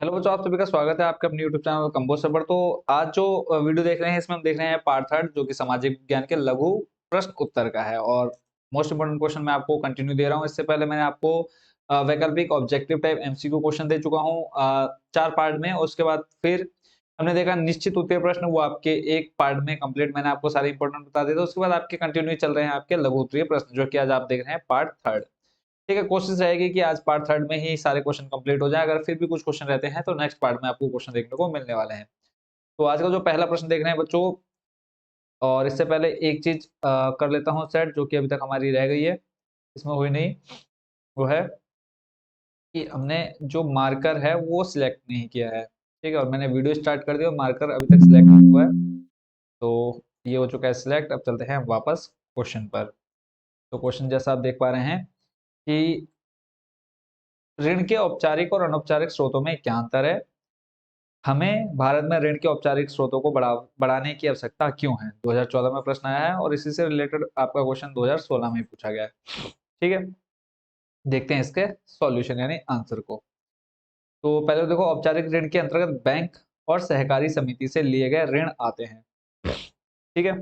Hello बच्चों, आप सभी का स्वागत है आपके अपने यूट्यूब चैनल कंबोज पर। तो आज जो वीडियो देख रहे हैं इसमें हम देख रहे हैं पार्ट थर्ड, जो कि सामाजिक विज्ञान के लघु प्रश्न उत्तर का है। और मोस्ट इंपोर्टेंट क्वेश्चन मैं आपको कंटिन्यू दे रहा हूँ। इससे पहले मैंने आपको वैकल्पिक ऑब्जेक्टिव टाइप एमसीक्यू क्वेश्चन दे चुका हूँ 4 पार्ट में। उसके बाद फिर हमने देखा निश्चित उत्तर प्रश्न, वो आपके एक पार्ट में कंप्लीट मैंने आपको सारे इंपॉर्टेंट बता दिए थे। उसके बाद आपके कंटिन्यू चल रहे हैं आपके लघु उत्तरीय प्रश्न, जो कि आज आप देख रहे हैं पार्ट थर्ड। ठीक है, कोशिश रहेगी कि आज पार्ट थर्ड में ही सारे क्वेश्चन कंप्लीट हो जाए। अगर फिर भी कुछ क्वेश्चन रहते हैं तो नेक्स्ट पार्ट में आपको क्वेश्चन देखने को मिलने वाले हैं। तो आज का जो पहला प्रश्न देख रहे हैं बच्चों, और इससे पहले एक चीज कर लेता हूँ सेट, जो कि अभी तक हमारी रह गई है, इसमें हुई नहीं। वो है कि हमने जो मार्कर है वो सिलेक्ट नहीं किया है। ठीक है, और मैंने वीडियो स्टार्ट कर दिया और मार्कर अभी तक सिलेक्ट नहीं हुआ है। तो ये हो चुका है सिलेक्ट। अब चलते हैं वापस क्वेश्चन पर। तो क्वेश्चन जैसा आप देख पा रहे हैं कि ऋण के औपचारिक और अनौपचारिक स्रोतों में क्या अंतर है? हमें भारत में ऋण के औपचारिक स्रोतों को बढ़ाने की आवश्यकता क्यों है? 2014 में प्रश्न आया है और इसी से रिलेटेड आपका क्वेश्चन 2016 में पूछा गया है। ठीक है, देखते हैं इसके सॉल्यूशन यानी आंसर को। तो पहले तो देखो, औपचारिक ऋण के अंतर्गत बैंक और सहकारी समिति से लिए गए ऋण आते हैं। ठीक है,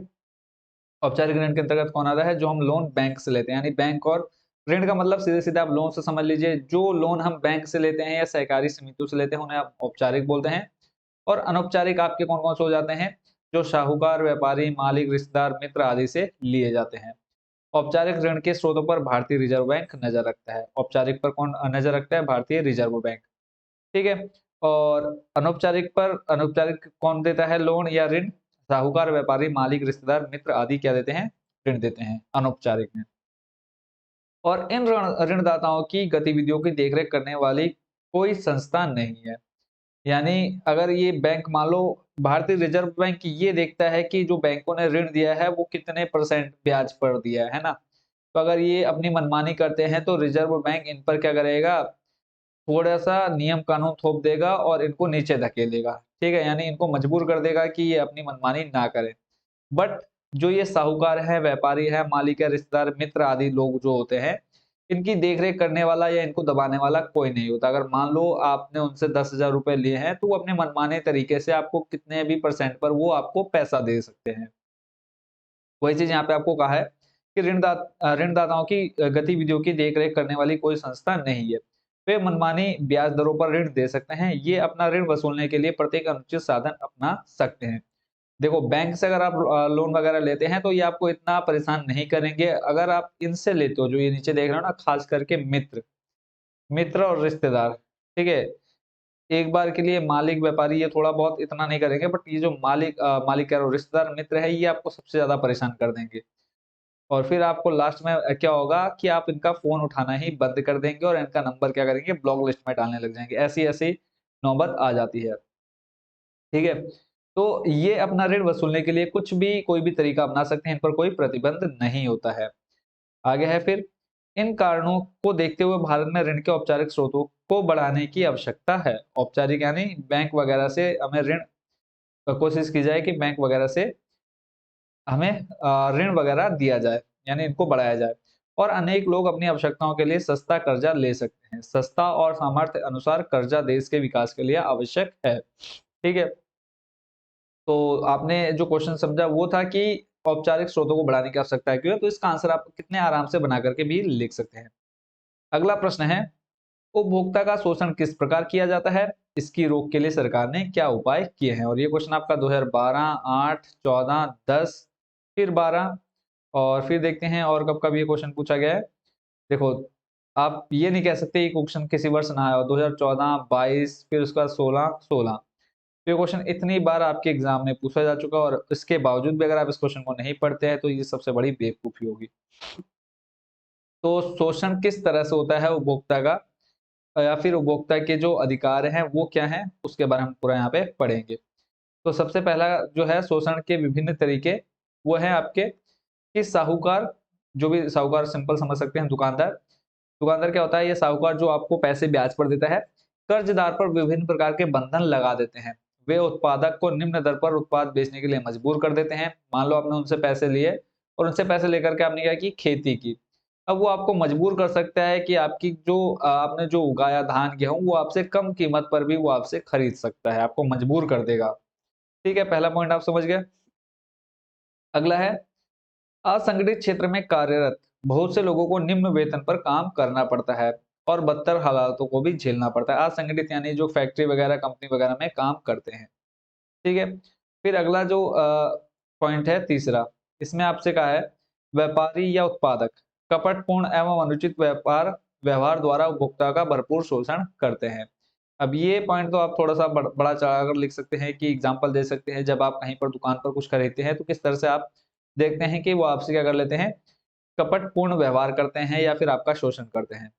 औपचारिक ऋण के अंतर्गत कौन आता है? जो हम लोन बैंक से लेते हैं, यानी बैंक और ऋण का मतलब सीधे सीधे आप लोन से समझ लीजिए। जो लोन हम बैंक से लेते हैं या सहकारी समितियों से लेते हैं उन्हें आप औपचारिक बोलते हैं। और अनौपचारिक आपके कौन-कौन से हो जाते हैं? जो साहूकार, व्यापारी, मालिक, रिश्तेदार, मित्र आदि से लिए जाते हैं। औपचारिक ऋण के स्रोतों पर भारतीय रिजर्व बैंक नजर रखता है। औपचारिक पर कौन नजर रखता है? भारतीय रिजर्व बैंक। ठीक है, और अनौपचारिक कौन देता है लोन या ऋण? साहूकार, व्यापारी, मालिक, रिश्तेदार, मित्र आदि क्या देते हैं? ऋण देते हैं अनौपचारिक में। और इन ऋणदाताओं की गतिविधियों की देखरेख करने वाली कोई संस्था नहीं है। यानी अगर ये बैंक, मान लो भारतीय रिजर्व बैंक ये देखता है कि जो बैंकों ने ऋण दिया है वो कितने परसेंट ब्याज पर दिया है ना? तो अगर ये अपनी मनमानी करते हैं तो रिजर्व बैंक इन पर क्या करेगा? थोड़ा-सा नियम कानून थोप देगा और इनको नीचे धकेलेगा। ठीक है? यानी इनको मजबूर कर देगा कि ये अपनी मनमानी ना करें। बट जो ये साहूकार है, व्यापारी है, मालिक है, रिश्तेदार, मित्र आदि लोग जो होते हैं, इनकी देख-रेख करने वाला या इनको दबाने वाला कोई नहीं होता। अगर मान लो आपने उनसे 10,000 रुपए लिए हैं, तो वो अपने मनमाने तरीके से आपको कितने भी परसेंट पर वो आपको पैसा दे सकते हैं। वही चीज़ यहाँ पे आपको कहा है कि ऋणदाताओं की गतिविधियों की देख-रेख करने वाली कोई संस्था नहीं है। वे मनमानी ब्याज दरों पर ऋण दे सकते हैं। ये अपना ऋण वसूलने के लिए प्रत्येक अनुचित साधन अपना सकते हैं। देखो, बैंक से अगर आप लोन वगैरह लेते हैं तो ये आपको इतना परेशान नहीं करेंगे। अगर आप इनसे लेते हो, जो ये नीचे देख रहे हो ना, खास करके मित्र मित्र और रिश्तेदार, ठीक है? एक बार के लिए मालिक, व्यापारी ये थोड़ा बहुत इतना नहीं करेंगे, बट ये जो मालिक कह रहा हूँ, रिश्तेदार, मित्र है, ये आपको सबसे ज़्यादा परेशान कर देंगे। और फिर आपको लास्ट में क्या होगा कि आप इनका फ़ोन उठाना ही बंद कर देंगे और इनका नंबर क्या करेंगे? ब्लॉक लिस्ट में डालने लग जाएँगे। ऐसी-ऐसी नौबत आ जाती है। ठीक है? तो ये अपना ऋण वसूलने के लिए कुछ भी, कोई भी तरीका अपना सकते हैं, इन पर कोई प्रतिबंध नहीं होता है। आगे है फिर, इन कारणों को देखते हुए भारत में ऋण के औपचारिक स्रोतों को बढ़ाने की आवश्यकता है। औपचारिक यानी बैंक वगैरह से हमें ऋण, कोशिश की जाए कि बैंक वगैरह से हमें ऋण वगैरह दिया जाए, यानी इनको बढ़ाया जाए। और अनेक लोग अपनी आवश्यकताओं के लिए सस्ता कर्जा ले सकते हैं। सस्ता और सामर्थ्य अनुसार कर्जा देश के विकास के लिए आवश्यक है। ठीक है? तो आपने जो क्वेश्चन समझा वो था कि औपचारिक स्रोतों को बढ़ाने की आवश्यकता है क्यों है? तो इसका आंसर आप कितने आराम से बना करके भी लिख सकते हैं। अगला प्रश्न है, उपभोक्ता का शोषण किस प्रकार किया जाता है? इसकी रोक के लिए सरकार ने क्या उपाय किए हैं? और ये क्वेश्चन आपका 2012, 8, 14, 10, फिर 12 और फिर देखते हैं और कब-कब ये क्वेश्चन पूछा गया है। देखो, आप ये नहीं कह सकते ये क्वेश्चन किसी वर्ष ना आया हो। 2014, 22, फिर उसके बाद 16, 16। तो ये क्वेश्चन इतनी बार आपके एग्जाम में पूछा जा चुका है और इसके बावजूद भी अगर आप इस क्वेश्चन को नहीं पढ़ते हैं तो ये सबसे बड़ी बेवकूफी होगी। तो शोषण किस तरह से होता है उपभोक्ता का, या फिर उपभोक्ता के जो अधिकार हैं वो क्या हैं, उसके बारे में हम पूरा यहाँ पे पढ़ेंगे। तो सबसे पहला जो है शोषण के विभिन्न तरीके, वो है आपके कि साहूकार, जो भी साहूकार सिंपल समझ सकते हैं, दुकानदार। दुकानदार क्या होता है? ये साहूकार जो आपको पैसे ब्याज पर देता है। कर्जदार पर विभिन्न प्रकार के बंधन लगा देते हैं। वे उत्पादक को निम्न दर पर उत्पाद बेचने के लिए मजबूर कर देते हैं। मान लो आपने उनसे पैसे लिए और उनसे पैसे लेकर के आपने क्या की? खेती की। अब वो आपको मजबूर कर सकता है कि आपकी जो आपने जो उगाया धान, गेहूँ वो आपसे कम कीमत पर भी वो आपसे खरीद सकता है, आपको मजबूर कर देगा। ठीक है, पहला पॉइंट आप समझ गए। अगला है असंगठित क्षेत्र में कार्यरत बहुत से लोगों को निम्न वेतन पर काम करना पड़ता है और बदतर हालातों को भी झेलना पड़ता है। असंगठित यानी जो फैक्ट्री वगैरह, कंपनी वगैरह में काम करते हैं। ठीक है। फिर अगला जो पॉइंट है तीसरा, इसमें आपसे कहा है व्यापारी या उत्पादक कपटपूर्ण एवं अनुचित व्यापार व्यवहार द्वारा उपभोक्ता का भरपूर शोषण करते हैं। अब ये पॉइंट तो आप थोड़ा-सा बड़ा चढ़ाकर लिख सकते हैं कि एग्जांपल दे सकते हैं, जब आप कहीं पर दुकान पर कुछ खरीदते हैं, तो किस तरह से आप देखते हैं कि वो आपसे क्या कर लेते हैं, कपटपूर्ण व्यवहार करते हैं या फिर आपका शोषण करते हैं।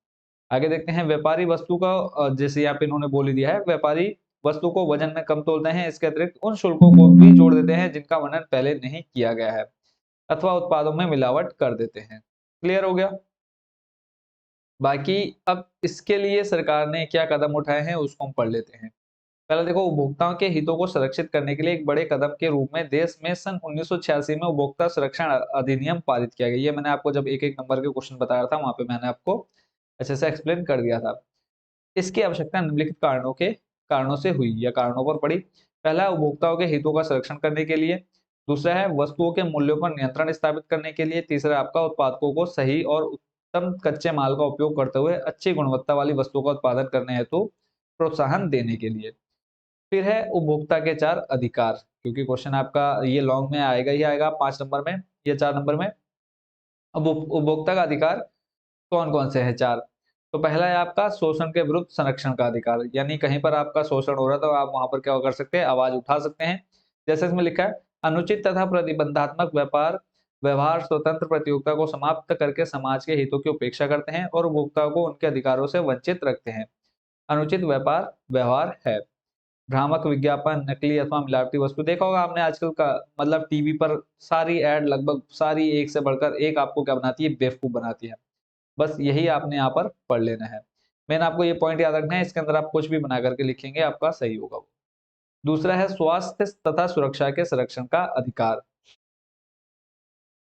आगे देखते हैं व्यापारी वस्तु का जैसे यहाँ पे इन्होंने बोल ही दिया है, व्यापारी वस्तु को वजन में कम तोलते हैं, इसके अतिरिक्त उन शुल्कों को भी जोड़ देते हैं जिनका वर्णन पहले नहीं किया गया है अथवा उत्पादों में मिलावट कर देते हैं। क्लियर हो गया? बाकी अब इसके लिए सरकार ने क्या कदम उठाए हैं उसको हम पढ़ लेते हैं। पहले देखो, उपभोक्ताओं के हितों को संरक्षित करने के लिए एक बड़े कदम के रूप में देश में सन 1986 में उपभोक्ता संरक्षण अधिनियम पारित किया गया। ये मैंने आपको जब एक-एक नंबर के क्वेश्चन बताया था, वहाँ पे मैंने आपको अच्छे से एक्सप्लेन कर दिया था। इसकी आवश्यकता निम्नलिखित कारणों से हुई या कारणों पर पड़ी। पहला, उपभोक्ताओं के हितों का संरक्षण करने के लिए। दूसरा है वस्तुओं के मूल्यों पर नियंत्रण स्थापित करने के लिए। तीसरा, आपका उत्पादकों को सही और उत्तम कच्चे माल का उपयोग करते हुए अच्छी गुणवत्ता वाली वस्तुओं का उत्पादन करने हेतु प्रोत्साहन देने के लिए। फिर है उपभोक्ता के 4 अधिकार, क्योंकि क्वेश्चन आपका ये लॉन्ग में आएगा ही आएगा 5 नंबर में या 4 नंबर में। अब उपभोक्ता का अधिकार कौन-कौन से हैं 4? तो पहला है आपका शोषण के विरुद्ध संरक्षण का अधिकार, यानी कहीं पर आपका शोषण हो रहा है तो आप वहाँ पर क्या कर सकते हैं, आवाज़ उठा सकते हैं। जैसे इसमें लिखा है, अनुचित तथा प्रतिबंधात्मक व्यवहार स्वतंत्र प्रतियोगिता को समाप्त करके समाज के हितों की उपेक्षा करते हैं और उपभोक्ताओं को उनके अधिकारों से वंचित रखते हैं। अनुचित व्यवहार है भ्रामक विज्ञापन, नकली अथवा मिलावटी वस्तु। देखा होगा आपने आजकल का, मतलब टीवी पर सारी ऐड लगभग सारी एक से बढ़कर एक आपको क्या बनाती है, बेवकूफ बनाती है। बस यही आपने यहाँ पर पढ़ लेना है। मेन आपको ये पॉइंट याद रखना है, इसके अंदर आप कुछ भी बना करके लिखेंगे आपका सही होगा वो। दूसरा है स्वास्थ्य तथा सुरक्षा के संरक्षण का अधिकार।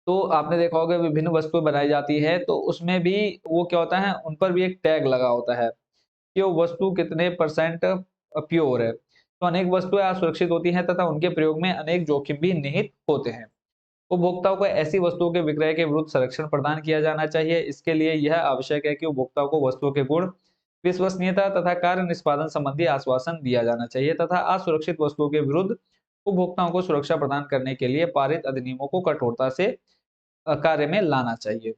तो आपने देखा होगा विभिन्न वस्तुएं बनाई जाती है तो उसमें भी वो क्या होता है, उन पर भी एक टैग लगा होता है कि वो वस्तु कितने परसेंट प्योर है। तो अनेक वस्तुएं असुरक्षित होती हैं तथा उनके प्रयोग में अनेक जोखिम भी निहित होते हैं। उपभोक्ताओं को ऐसी वस्तुओं के विक्रय के विरुद्ध संरक्षण प्रदान किया जाना चाहिए। इसके लिए यह आवश्यक है कि उपभोक्ताओं को वस्तुओं के गुण, विश्वसनीयता तथा कार्य निष्पादन संबंधी आश्वासन दिया जाना चाहिए तथा असुरक्षित वस्तुओं के विरुद्ध उपभोक्ताओं को सुरक्षा प्रदान करने के लिए पारित अधिनियमों को कठोरता से कार्य में लाना चाहिए।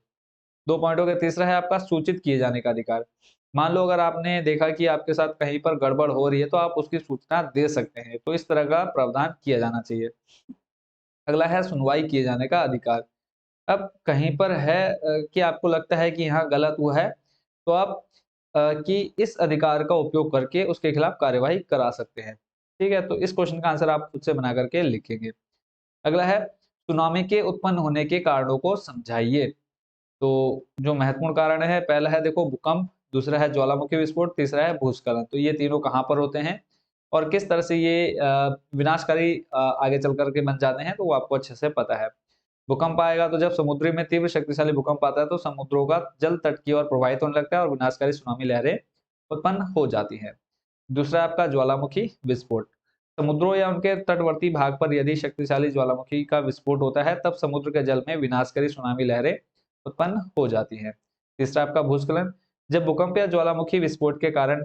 2 पॉइंट हो गए। तीसरा है आपका सूचित किए जाने का अधिकार। मान लो अगर आपने देखा कि आपके साथ कहीं पर गड़बड़ हो रही है तो आप उसकी सूचना दे सकते हैं। तो इस तरह का प्रावधान किया जाना चाहिए। अगला है सुनवाई किए जाने का अधिकार। अब कहीं पर है कि आपको लगता है कि यहाँ गलत हुआ है, तो आप कि इस अधिकार का उपयोग करके उसके खिलाफ कार्यवाही करा सकते हैं। ठीक है? तो इस क्वेश्चन का आंसर आप खुद से बना करके लिखेंगे। अगला है सुनामी के उत्पन्न होने के कारणों को समझाइए। तो जो महत्वपूर्ण कारण है, पहला है देखो भूकंप, दूसरा है ज्वालामुखी विस्फोट, तीसरा है भूस्खलन। तो ये तीनों कहाँ पर होते हैं और किस तरह से ये विनाशकारी आगे चल कर के बन जाते हैं, तो वो आपको अच्छे से पता है। भूकंप आएगा तो जब समुद्र में तीव्र शक्तिशाली भूकंप आता है तो समुद्रों का जल तट की ओर प्रवाहित होने लगता है और विनाशकारी सुनामी लहरें उत्पन्न हो जाती हैं। दूसरा आपका ज्वालामुखी विस्फोट। समुद्रों या उनके तटवर्ती भाग पर यदि शक्तिशाली ज्वालामुखी का विस्फोट होता है तब समुद्र के जल में विनाशकारी सुनामी लहरें उत्पन्न हो जाती हैं। तीसरा आपका भूस्खलन। जब भूकंप या ज्वालामुखी विस्फोट के कारण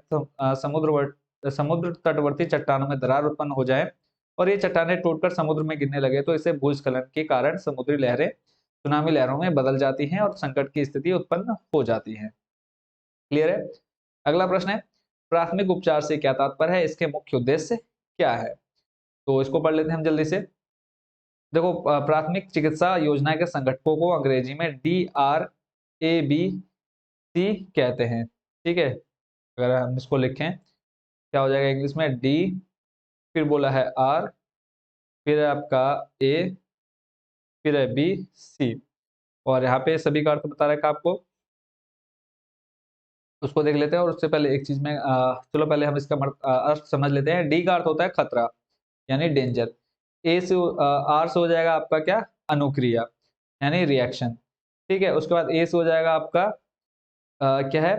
समुद्र तटवर्ती चट्टानों में दरार उत्पन्न हो जाए और ये चट्टानें टूटकर समुद्र में गिरने लगे तो इसे भूस्खलन के कारण समुद्री लहरें सुनामी लहरों में बदल जाती हैं और संकट की स्थिति उत्पन्न हो जाती है। क्लियर है? अगला प्रश्न है प्राथमिक उपचार से क्या तात्पर्य है, इसके मुख्य उद्देश्य क्या है? तो इसको पढ़ लेते हैं हम जल्दी से। देखो प्राथमिक चिकित्सा योजना के संगठकों को अंग्रेजी में DRABC कहते हैं। ठीक है? अगर हम इसको लिखें क्या हो जाएगा इंग्लिश में डी, फिर बोला है आर, फिर है आपका ए, फिर है बी, सी और यहाँ पे सभी का अर्थ बता रखा है आपको। उसको देख लेते हैं और उससे पहले एक चीज में चलो पहले हम इसका अर्थ समझ लेते हैं। डी का अर्थ होता है खतरा यानी डेंजर। ए से आर से हो जाएगा आपका क्या, अनुक्रिया यानी रिएक्शन। ठीक है। उसके बाद ए से हो जाएगा आपका क्या है,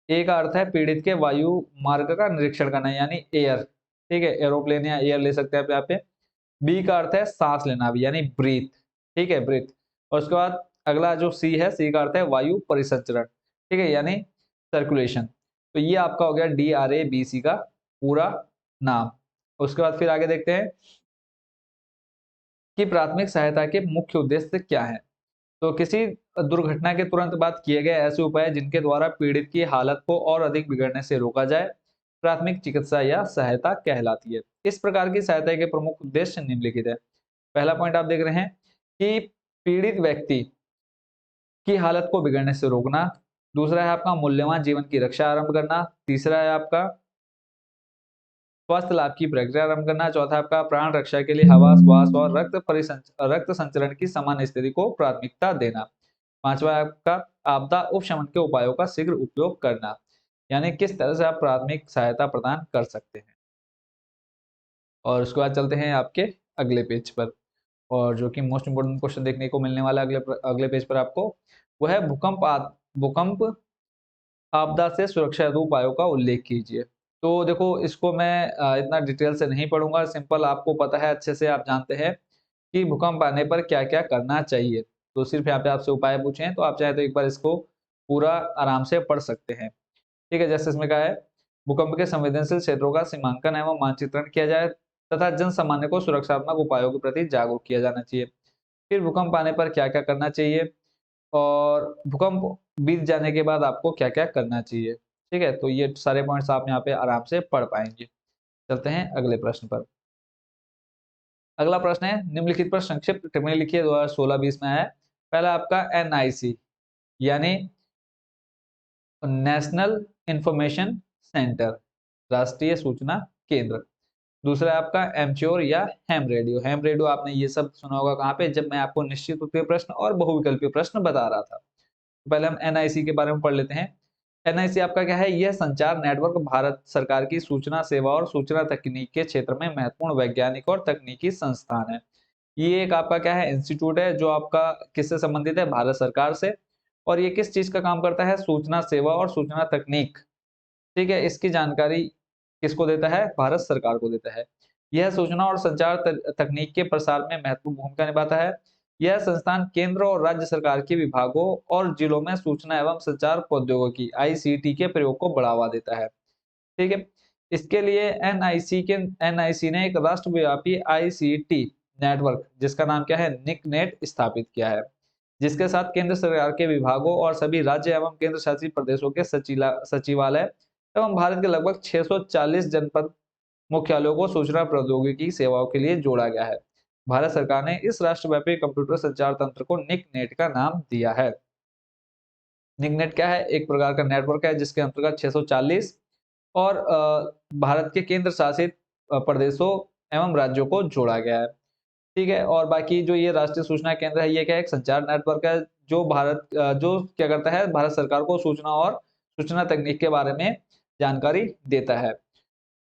ए का अर्थ है पीड़ित के वायु मार्ग का निरीक्षण करना यानी एयर, ठीक है, एरोप्लेन या एयर ले सकते हैं आप यहाँ पे। बी का अर्थ है सांस लेना भी यानी ब्रीथ, ठीक है, ब्रीथ। और उसके बाद अगला जो सी है, सी का अर्थ है वायु परिसंचरण, ठीक है, यानी सर्कुलेशन। तो ये आपका हो गया DRABC का पूरा नाम। उसके बाद फिर आगे देखते हैं कि प्राथमिक सहायता के मुख्य उद्देश्य क्या है। तो किसी दुर्घटना के तुरंत बाद किए गए ऐसे उपाय जिनके द्वारा पीड़ित की हालत को और अधिक बिगड़ने से रोका जाए, प्राथमिक चिकित्सा या सहायता कहलाती है। इस प्रकार की सहायता के प्रमुख उद्देश्य निम्नलिखित है। पहला पॉइंट आप देख रहे हैं कि पीड़ित व्यक्ति की हालत को बिगड़ने से रोकना। दूसरा है आपका मूल्यवान जीवन की रक्षा आरंभ करना। तीसरा है आपका स्वास्थ्य लाभ की प्रक्रिया आरंभ करना। चौथा है आपका प्राण रक्षा के लिए हवा, श्वास और रक्त संचरण की सामान्य स्थिति को प्राथमिकता देना। पांचवा है आपका आपदा उपशमन के उपायों का शीघ्र उपयोग करना, यानी किस तरह से आप प्राथमिक सहायता प्रदान कर सकते हैं। और उसके बाद चलते हैं आपके अगले पेज पर, और जो कि मोस्ट इंपोर्टेंट क्वेश्चन देखने को मिलने वाला है अगले पेज पर आपको, वो है भूकंप आपदा से सुरक्षा हेतु उपायों का उल्लेख कीजिए। तो देखो इसको मैं इतना डिटेल से नहीं पढ़ूंगा, सिंपल आपको पता है, अच्छे से आप जानते हैं कि भूकंप आने पर क्या-क्या करना चाहिए। तो सिर्फ यहाँ पे आपसे उपाय पूछे हैं, तो आप चाहे तो एक बार इसको पूरा आराम से पढ़ सकते हैं। ठीक है, जैसे इसमें कहा है भूकंप के संवेदनशील क्षेत्रों का सीमांकन एवं मानचित्रण किया जाए तथा जन सामान्य को सुरक्षात्मक उपायों के प्रति जागरूक किया जाना चाहिए। फिर भूकंप आने पर क्या-क्या करना चाहिए और भूकंप बीत जाने के बाद आपको क्या-क्या करना चाहिए। ठीक है, तो ये सारे पॉइंट्स आप यहाँ पे आराम से पढ़ पाएंगे। चलते हैं अगले प्रश्न पर। अगला प्रश्न है निम्नलिखित पर संक्षिप्त टिप्पणी लिखिए, 2016-20 में है। पहला आपका NIC यानी नेशनल इंफॉर्मेशन सेंटर, राष्ट्रीय सूचना केंद्र। दूसरा है आपका एमच्योर या हैम रेडियो। हैम रेडियो आपने ये सब सुना होगा कहाँ पे, जब मैं आपको निश्चित उत्तरीय प्रश्न और बहुविकल्पीय प्रश्न बता रहा था। पहले हम NIC के बारे में पढ़ लेते हैं। NIC आपका क्या है, यह संचार नेटवर्क भारत सरकार की सूचना सेवा और सूचना तकनीक के क्षेत्र में महत्वपूर्ण वैज्ञानिक और तकनीकी संस्थान है। ये एक आपका क्या है, इंस्टीट्यूट है जो आपका किससे संबंधित है, भारत सरकार से। और ये किस चीज का काम करता है, सूचना सेवा और सूचना तकनीक। ठीक है, इसकी जानकारी किसको देता है, भारत सरकार को देता है। यह सूचना और संचार तकनीक के प्रसार में महत्वपूर्ण भूमिका निभाता है। यह संस्थान केंद्र और राज्य सरकार के विभागों और जिलों में सूचना एवं संचार प्रौद्योगिकी ICT के प्रयोग को बढ़ावा देता है। ठीक है, इसके लिए NIC ने एक राष्ट्रव्यापी ICT नेटवर्क जिसका नाम क्या है, निकनेट स्थापित किया है, जिसके साथ केंद्र सरकार के विभागों और सभी राज्य एवं केंद्र शासित प्रदेशों के सचिवालय एवं भारत के लगभग 640 जनपद मुख्यालयों को सूचना प्रौद्योगिकी सेवाओं के लिए जोड़ा गया है। भारत सरकार ने इस राष्ट्रव्यापी कंप्यूटर संचार तंत्र को निकनेट का नाम दिया है। निकनेट क्या है, एक प्रकार का नेटवर्क है जिसके अंतर्गत 640 और भारत के केंद्र शासित प्रदेशों एवं राज्यों को जोड़ा गया है। ठीक है, और बाकी जो ये राष्ट्रीय सूचना केंद्र है, ये क्या है, एक संचार नेटवर्क है जो जो क्या करता है, भारत सरकार को सूचना और सूचना तकनीक के बारे में जानकारी देता है।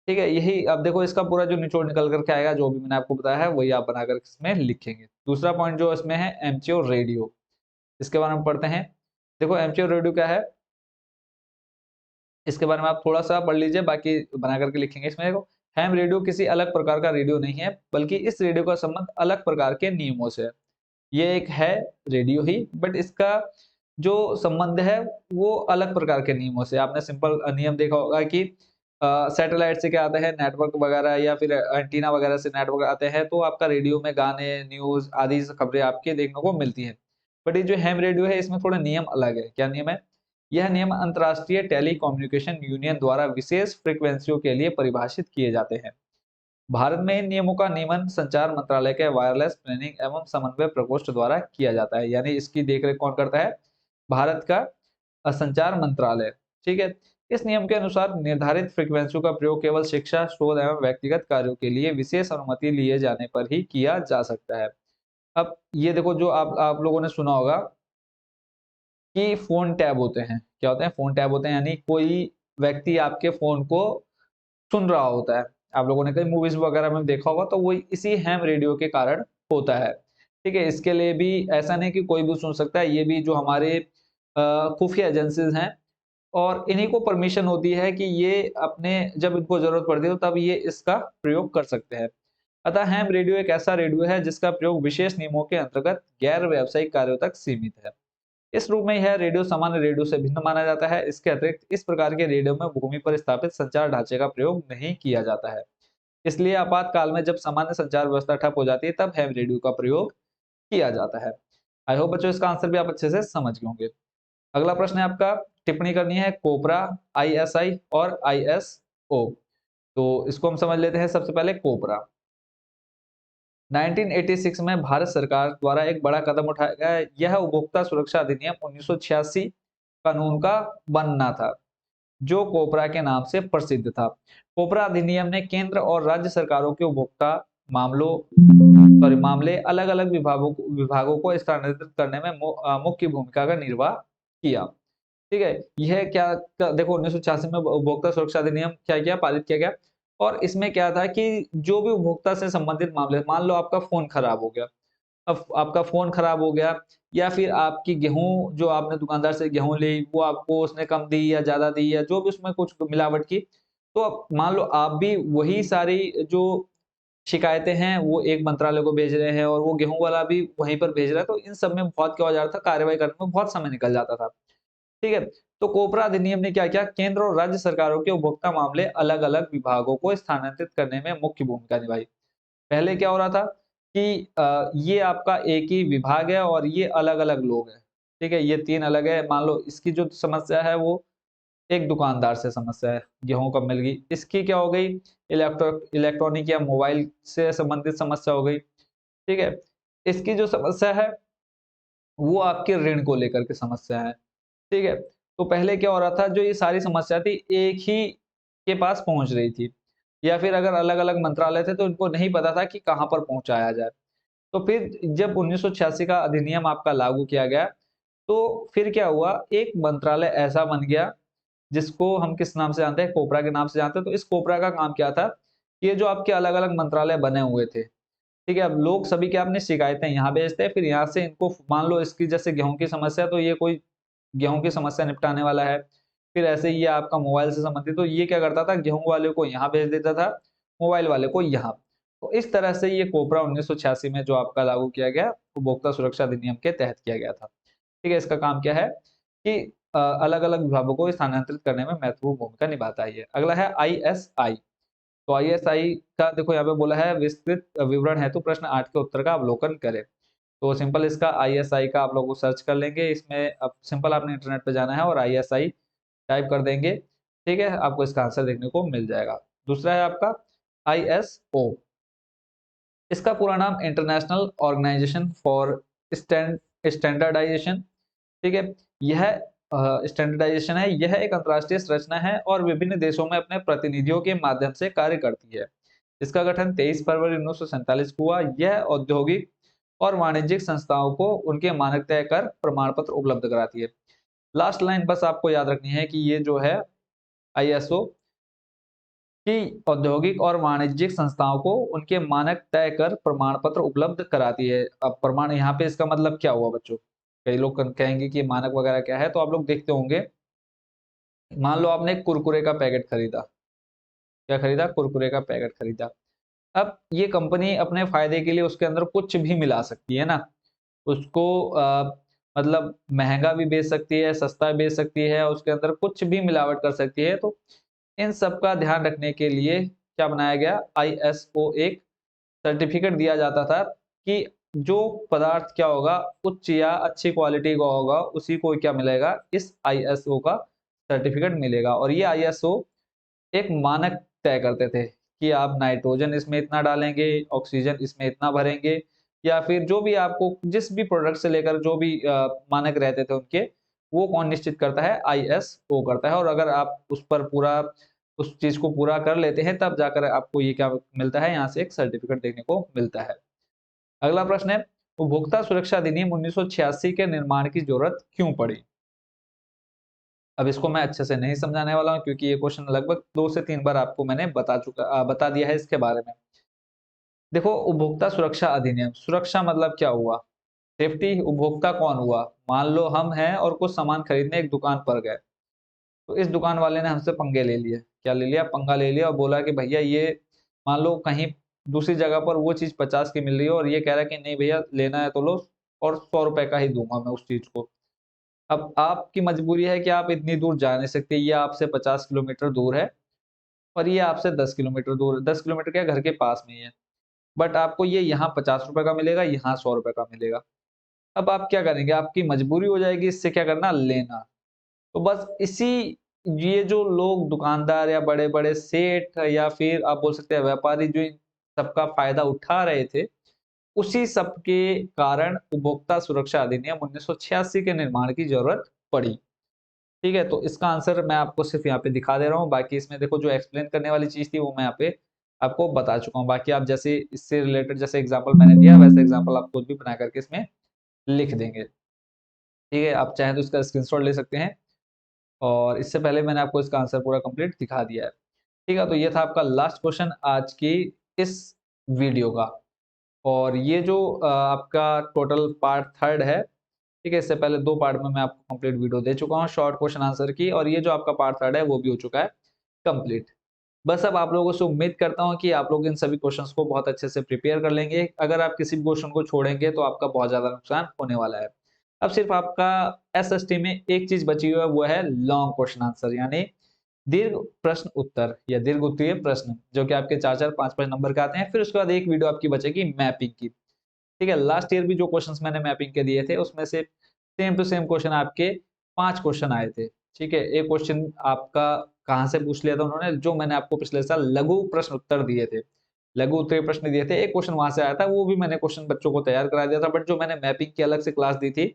ठीक है, यही अब देखो इसका पूरा जो निचोड़ निकल करके आएगा, जो भी मैंने आपको बताया है वही आप बनाकर इसमें लिखेंगे। दूसरा पॉइंट जो इसमें है एमच्योर रेडियो, इसके बारे में पढ़ते हैं। देखो एमच्योर रेडियो क्या है, इसके बारे में आप थोड़ा-सा पढ़ लीजिए, बाकी बना करके लिखेंगे इसमें। देखो, हैम रेडियो किसी अलग प्रकार का रेडियो नहीं है, बल्कि इस रेडियो का संबंध अलग प्रकार के नियमों से है। ये एक है रेडियो ही, बट इसका जो संबंध है वो अलग प्रकार के नियमों से। आपने सिंपल नियम देखा होगा कि सैटेलाइट से क्या आता है, नेटवर्क वगैरह या फिर एंटीना वगैरह से नेटवर्क आते हैं, तो आपका रेडियो में गाने, न्यूज़ आदि खबरें आपके देखने को मिलती हैं। बट ये जो हैम रेडियो है, इसमें थोड़ा नियम अलग है। क्या नियम है? यह नियम अंतर्राष्ट्रीय टेलीकम्युनिकेशन यूनियन द्वारा विशेष फ्रीक्वेंसियों के लिए परिभाषित किए जाते हैं। भारत में इन नियमों का नियमन संचार मंत्रालय के वायरलेस प्लानिंग एवं समन्वय प्रकोष्ठ द्वारा किया जाता है, यानी इसकी देखरेख कौन करता है, भारत का संचार मंत्रालय। ठीक है, इस नियम के अनुसार निर्धारित फ्रीक्वेंसियों का प्रयोग केवल शिक्षा, शोध एवं व्यक्तिगत कार्यों के लिए विशेष अनुमति लिए जाने पर ही किया जा सकता है। अब ये देखो, जो आप लोगों ने सुना होगा कि फ़ोन टैब होते हैं। क्या होते हैं? फ़ोन टैब होते हैं, यानी कोई व्यक्ति आपके फ़ोन को सुन रहा होता है। आप लोगों ने कई मूवीज़ वगैरह में देखा होगा, तो वो इसी हैम रेडियो के कारण होता है। ठीक है, इसके लिए भी ऐसा नहीं कि कोई भी सुन सकता है, ये भी जो हमारे खुफिया एजेंसीज हैं और इन्हीं को परमिशन होती है कि ये अपने जब इनको जरूरत पड़ती है तो तब ये इसका प्रयोग कर सकते हैं। अतः हैम रेडियो एक ऐसा रेडियो है जिसका प्रयोग विशेष नियमों के अंतर्गत गैर व्यावसायिक कार्यों तक सीमित है। इस रूप में यह रेडियो सामान्य रेडियो से भिन्न माना जाता है। इसके अतिरिक्त इस प्रकार के रेडियो में भूमि पर स्थापित संचार ढांचे का प्रयोग नहीं किया जाता है। इसलिए आपातकाल में जब सामान्य संचार व्यवस्था ठप हो जाती है तब हैम रेडियो का प्रयोग किया जाता है। आई होप बच्चों इसका आंसर भी आप अच्छे से समझ गए होंगे। अगला प्रश्न है आपका, टिप्पणी करनी है कोबरा, आईएसआई और आईएसओ। तो इसको हम समझ लेते हैं। सबसे पहले कोबरा। 1986 में भारत सरकार द्वारा एक बड़ा कदम उठाया गया। यह उपभोक्ता सुरक्षा अधिनियम 1986 कानून का बनना था, जो कोबरा के नाम से प्रसिद्ध था। कोबरा अधिनियम ने केंद्र और राज्य सरकारों के उपभोक्ता मामले अलग-अलग विभागों को स्थानांतरित करने में मुख्य भूमिका का निर्वाह किया। ठीक है, यह क्या देखो 1986 में उपभोक्ता सुरक्षा अधिनियम क्या किया, पारित किया गया और इसमें क्या था कि जो भी उपभोक्ता से संबंधित मामले, मान लो आपका फोन खराब हो गया, अब आपका फोन खराब हो गया या फिर आपकी गेहूं जो आपने दुकानदार से गेहूं ली वो आपको उसने कम दी या ज्यादा दी या जो भी उसमें कुछ मिलावट की, तो अब मान लो आप भी वही सारी जो शिकायतें हैं वो एक मंत्रालय को भेज रहे हैं और वो गेहूं वाला भी वहीं पर भेज रहा है, तो इन सब में बहुत क्या हो जाता था, कार्रवाई करने में बहुत समय निकल जाता था। ठीक है, तो कोपरा अधिनियम ने क्या किया, केंद्र और राज्य सरकारों के उपभोक्ता मामले अलग अलग विभागों को स्थानांतरित करने में मुख्य भूमिका निभाई। पहले क्या हो रहा था कि ये आपका एक ही विभाग है और ये अलग अलग लोग हैं। ठीक है, ये तीन अलग है। मान लो इसकी जो समस्या है वो एक दुकानदार से समस्या है, गेहूं कब मिल गई, इसकी क्या हो गई, इलेक्ट्रॉनिक या मोबाइल से संबंधित समस्या हो गई। ठीक है, इसकी जो समस्या है वो आपके ऋण को लेकर के समस्या है। ठीक है, तो पहले क्या हो रहा था, जो ये सारी समस्या थी एक ही के पास पहुंच रही थी या फिर अगर अलग अलग मंत्रालय थे तो इनको नहीं पता था कि कहां पर पहुंचाया जाए। तो फिर जब 1986 का अधिनियम आपका लागू किया गया तो फिर क्या हुआ, एक मंत्रालय ऐसा बन गया जिसको हम किस नाम से जानते हैं, कोपरा के नाम से जानते हैं। तो इस कोपरा का काम क्या था, ये जो आपके अलग अलग मंत्रालय बने हुए थे, ठीक है, अब लोग सभी क्या अपनी शिकायतें यहाँ भेजते हैं, फिर यहाँ से इनको मान लो इसकी जैसे गेहूं की समस्या, तो ये कोई गेहूं की समस्या निपटाने वाला है। फिर ऐसे ही ये आपका मोबाइल से संबंधित, तो ये क्या करता था, गेहूं वाले को यहाँ भेज देता था, मोबाइल वाले को यहाँ। तो इस तरह से ये कोपरा 1986 में जो आपका लागू किया गया, उपभोक्ता सुरक्षा अधिनियम के तहत किया गया था। ठीक है, इसका काम क्या है कि अलग अलग विभागों को स्थानांतरित करने में महत्वपूर्ण भूमिका निभाता है। अगला है आईएसआई। तो आईएसआई का देखो यहाँ पे बोला है, विस्तृत विवरण हेतु प्रश्न 8 के उत्तर का अवलोकन करें। तो सिंपल इसका आईएसआई का आप लोग को सर्च कर लेंगे, इसमें अब सिंपल आपने इंटरनेट पे जाना है और आईएसआई टाइप कर देंगे। ठीक है, आपको इसका आंसर देखने को मिल जाएगा। दूसरा है आपका आईएसओ। इसका पूरा नाम इंटरनेशनल ऑर्गेनाइजेशन फॉर स्टैंडर्डाइजेशन। ठीक है, यह स्टैंडर्डाइजेशन है, यह एक अंतर्राष्ट्रीय संरचना है और विभिन्न देशों में अपने प्रतिनिधियों के माध्यम से कार्य करती है। इसका गठन 23 फरवरी 1947 को हुआ। यह औद्योगिक और वाणिज्यिक संस्थाओं को उनके मानक तय कर प्रमाण पत्र उपलब्ध कराती है। लास्ट लाइन बस आपको याद रखनी है कि ये जो है आईएसओ कि औद्योगिक और वाणिज्यिक संस्थाओं को उनके मानक तय कर प्रमाण पत्र उपलब्ध कराती है। अब प्रमाण यहाँ पे इसका मतलब क्या हुआ बच्चों, कई लोग कहेंगे कि मानक वगैरह क्या है, तो आप लोग देखते होंगे, मान लो आपने कुरकुरे का पैकेट खरीदा, क्या खरीदा, कुरकुरे का पैकेट खरीदा। अब ये कंपनी अपने फायदे के लिए उसके अंदर कुछ भी मिला सकती है ना, उसको मतलब महंगा भी बेच सकती है, सस्ता भी बेच सकती है, उसके अंदर कुछ भी मिलावट कर सकती है। तो इन सब का ध्यान रखने के लिए क्या बनाया गया, आईएसओ एक सर्टिफिकेट दिया जाता था कि जो पदार्थ क्या होगा, उच्च या अच्छी क्वालिटी का होगा, उसी को क्या मिलेगा, इस आईएसओ का सर्टिफिकेट मिलेगा। और ये आईएसओ एक मानक तय करते थे कि आप नाइट्रोजन इसमें इतना डालेंगे, ऑक्सीजन इसमें इतना भरेंगे, या फिर जो भी आपको जिस भी प्रोडक्ट से लेकर जो भी मानक रहते थे उनके, वो कौन निश्चित करता है, आईएसओ करता है। और अगर आप उस पर पूरा उस चीज को पूरा कर लेते हैं तब जाकर आपको ये क्या मिलता है, यहाँ से एक सर्टिफिकेट देखने को मिलता है। अगला प्रश्न है, उपभोक्ता सुरक्षा अधिनियम 1986 के निर्माण की जरूरत क्यों पड़ी। अब इसको मैं अच्छे से नहीं समझाने वाला हूँ क्योंकि ये क्वेश्चन लगभग 2 से 3 बार आपको मैंने बता दिया है इसके बारे में। देखो, उपभोक्ता सुरक्षा अधिनियम, सुरक्षा मतलब क्या हुआ? सेफ्टी। उपभोक्ता कौन हुआ? मान लो हम हैं और कुछ सामान खरीदने एक दुकान पर गए, तो इस दुकान वाले ने हमसे पंगे ले लिए। क्या ले लिया? पंगा ले लिया और बोला कि भैया ये, मान लो कहीं दूसरी जगह पर वो चीज़ 50 की मिल रही है और ये कह रहा है कि नहीं भैया लेना है तो लो, और ₹100 का ही दूँगा मैं उस चीज़ को। अब आपकी मजबूरी है कि आप इतनी दूर जा नहीं सकते, ये आपसे 50 किलोमीटर दूर है और ये आपसे 10 किलोमीटर दूर है। 10 किलोमीटर क्या, घर के पास में ही है। बट आपको ये यहाँ ₹50 का मिलेगा, यहाँ ₹100 का मिलेगा। अब आप क्या करेंगे? आपकी मजबूरी हो जाएगी इससे क्या करना, लेना। तो बस इसी, ये जो लोग दुकानदार या बड़े-बड़े सेठ या फिर आप बोल सकते हैं व्यापारी जो इन सबका फ़ायदा उठा रहे थे, उसी सब के कारण उपभोक्ता सुरक्षा अधिनियम 1986 के निर्माण की ज़रूरत पड़ी। ठीक है? तो इसका आंसर मैं आपको सिर्फ़ यहाँ पे दिखा दे रहा हूँ, बाकी इसमें देखो जो एक्सप्लेन करने वाली चीज़ थी वो मैं यहाँ पे आपको बता चुका हूँ। बाकी आप जैसे इससे रिलेटेड जैसे एग्ज़ाम्पल मैंने दिया वैसे एग्ज़ाम्पल आप खुद भी बना करके इसमें लिख देंगे। ठीक है? आप चाहें तो इसका स्क्रीनशॉट ले सकते हैं और इससे पहले मैंने आपको इसका आंसर पूरा कंप्लीट दिखा दिया है। ठीक है? तो ये था आपका लास्ट क्वेश्चन आज की इस वीडियो का, और ये जो आपका टोटल पार्ट 3 है, ठीक है? इससे पहले 2 पार्ट में मैं आपको कंप्लीट वीडियो दे चुका हूँ शॉर्ट क्वेश्चन आंसर की, और ये जो आपका पार्ट 3 है वो भी हो चुका है कंप्लीट। बस अब आप लोगों से उम्मीद करता हूँ कि आप लोग इन सभी क्वेश्चंस को बहुत अच्छे से प्रिपेयर कर लेंगे। अगर आप किसी भी क्वेश्चन को छोड़ेंगे तो आपका बहुत ज़्यादा नुकसान होने वाला है। अब सिर्फ आपका एसएसटी में एक चीज़ बची हुई है, वो है लॉन्ग क्वेश्चन आंसर, यानी दीर्घ प्रश्न उत्तर या दीर्घ उत्तरीय प्रश्न, जो कि आपके 4-4 5-5 नंबर के आते हैं। फिर उसके बाद एक वीडियो आपकी बचेगी मैपिंग की। ठीक है? लास्ट ईयर भी जो क्वेश्चंस मैंने मैपिंग के दिए थे उसमें से सेम टू सेम क्वेश्चन आपके 5 क्वेश्चन आए थे। ठीक है? एक क्वेश्चन आपका कहाँ से पूछ लिया था उन्होंने, जो मैंने आपको पिछले साल लघु प्रश्न उत्तर दिए थे। लघु उत्तरीय प्रश्न दिए थे, एक क्वेश्चन वहाँ से आया था, वो भी मैंने क्वेश्चन बच्चों को तैयार करा दिया था, बट जो मैंने मैपिंग की अलग से क्लास दी थी,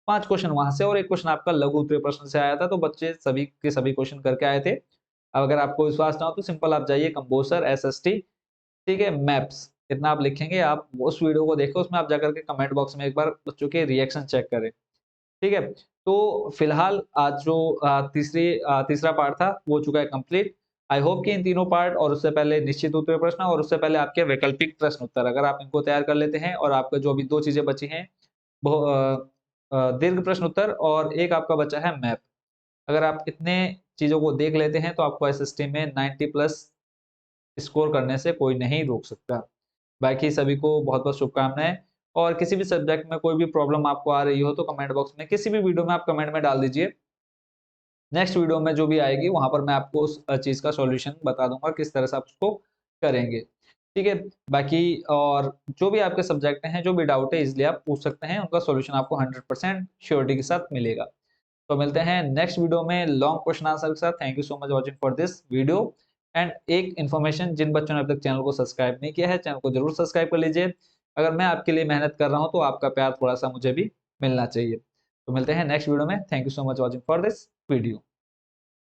5 क्वेश्चन वहाँ से और 1 क्वेश्चन आपका लघु उत्तरीय प्रश्न से आया था, तो बच्चे सभी के सभी क्वेश्चन करके आए थे। अब अगर आपको विश्वास ना हो तो सिंपल आप जाइए कंपोज़र एसएसटी, ठीक है, मैप्स इतना आप लिखेंगे, आप उस वीडियो को देखो, उसमें आप जाकर के कमेंट बॉक्स में एक बार बच्चों के रिएक्शन चेक करें। ठीक है? तो फिलहाल आज जो तीसरा पार्ट था वो हो चुका है कंप्लीट। आई होप कि इन तीनों पार्ट और उससे पहले निश्चित उत्तरीय प्रश्न और उससे पहले आपके वैकल्पिक प्रश्न उत्तर, अगर आप इनको तैयार कर लेते हैं और आपका जो अभी 2 चीज़ें बची हैं, वो दीर्घ प्रश्न उत्तर और एक आपका बचा है मैप। अगर आप इतने चीज़ों को देख लेते हैं तो आपको एसएसटी में 90 प्लस स्कोर करने से कोई नहीं रोक सकता। बाकी सभी को बहुत-बहुत शुभकामनाएँ, और किसी भी सब्जेक्ट में कोई भी प्रॉब्लम आपको आ रही हो तो कमेंट बॉक्स में किसी भी वीडियो में आप कमेंट में डाल दीजिए। नेक्स्ट वीडियो में जो भी आएगी वहाँ पर मैं आपको उस चीज़ का सॉल्यूशन बता दूँगा किस तरह से आप उसको करेंगे। ठीक है? बाकी और जो भी आपके सब्जेक्ट हैं, जो भी डाउट है ईज़िली आप पूछ सकते हैं, उनका सॉल्यूशन आपको 100% श्योरिटी के साथ मिलेगा। तो मिलते हैं नेक्स्ट वीडियो में लॉन्ग क्वेश्चन आंसर के साथ। Thank you so much watching for this video, and एक इन्फॉर्मेशन, जिन बच्चों ने अभी तक चैनल को सब्सक्राइब नहीं किया है, चैनल को जरूर सब्सक्राइब कर लीजिए। अगर मैं आपके लिए मेहनत कर रहा हूँ तो आपका प्यार थोड़ा सा मुझे भी मिलना चाहिए। तो मिलते हैं नेक्स्ट वीडियो में। Thank you so much watching for this video.